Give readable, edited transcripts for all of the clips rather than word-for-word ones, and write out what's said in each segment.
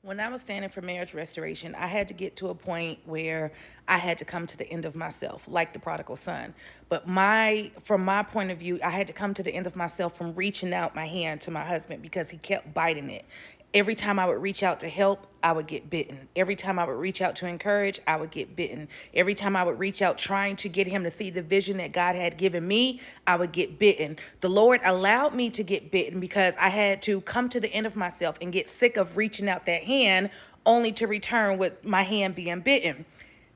When I was standing for marriage restoration, I had to get to a point where I had to come to the end of myself, like the prodigal son. But from my point of view, I had to come to the end of myself from reaching out my hand to my husband because he kept biting it. Every time I would reach out to help, I would get bitten. Every time I would reach out to encourage, I would get bitten. Every time I would reach out trying to get him to see the vision that God had given me, I would get bitten. The Lord allowed me to get bitten because I had to come to the end of myself and get sick of reaching out that hand only to return with my hand being bitten.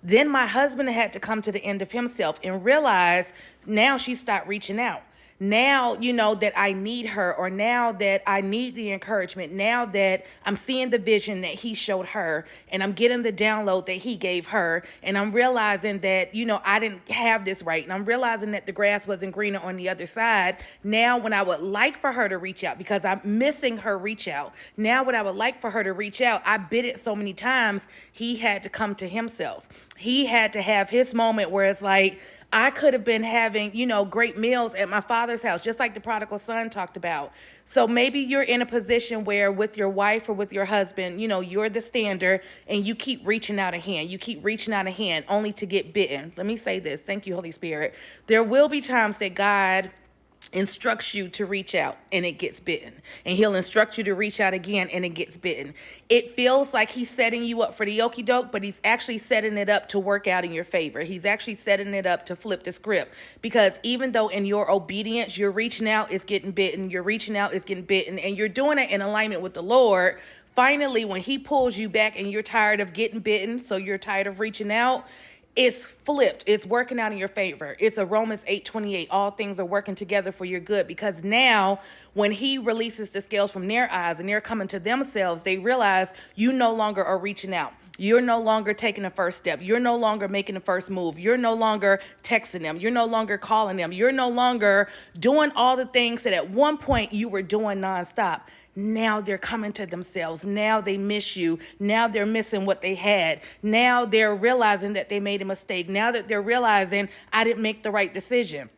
Then my husband had to come to the end of himself and realize now she stopped reaching out. Now, that I need her, or now that I need the encouragement, now that I'm seeing the vision that he showed her, and I'm getting the download that he gave her, and I'm realizing that, I didn't have this right, and I'm realizing that the grass wasn't greener on the other side. Now, when I would like for her to reach out, because I'm missing her reach out, now when I would like for her to reach out, I bit it so many times, he had to come to himself. He had to have his moment where it's like, I could have been having, great meals at my father's house, just like the prodigal son talked about. So maybe you're in a position where with your wife or with your husband, you're the standard and you keep reaching out a hand. You keep reaching out a hand only to get bitten. Let me say this. Thank you, Holy Spirit. There will be times that God instructs you to reach out and it gets bitten, and he'll instruct you to reach out again and it gets bitten. It feels like he's setting you up for the okie doke, but he's actually setting it up to work out in your favor. He's actually setting it up to flip the script, because even though in your obedience you're reaching out, it's getting bitten, you're reaching out, it's getting bitten, and you're doing it in alignment with the Lord, finally when he pulls you back and you're tired of getting bitten, so you're tired of reaching out, it's flipped. It's working out in your favor. It's a Romans 8:28. All things are working together for your good, because now when he releases the scales from their eyes and they're coming to themselves, they realize you no longer are reaching out. You're no longer taking the first step. You're no longer making the first move. You're no longer texting them. You're no longer calling them. You're no longer doing all the things that at one point you were doing nonstop. Now they're coming to themselves. Now they miss you. Now they're missing what they had. Now they're realizing that they made a mistake. Now that they're realizing I didn't make the right decision.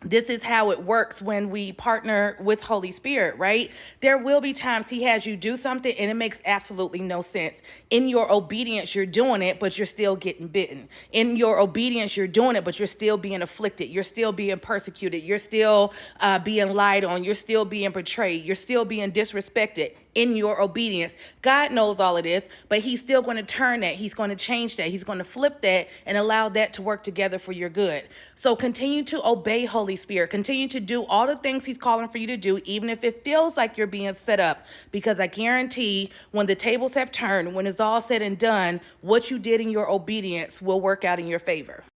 This is how it works when we partner with Holy Spirit, right? There will be times he has you do something and it makes absolutely no sense. In your obedience, you're doing it, but you're still getting bitten. In your obedience, you're doing it, but you're still being afflicted. You're still being persecuted. You're still being lied on. You're still being betrayed. You're still being disrespected in your obedience. God knows all of this, but he's still going to turn that. He's going to change that. He's going to flip that and allow that to work together for your good. So continue to obey Holy Spirit. Continue to do all the things he's calling for you to do, even if it feels like you're being set up, because I guarantee when the tables have turned, when it's all said and done, what you did in your obedience will work out in your favor.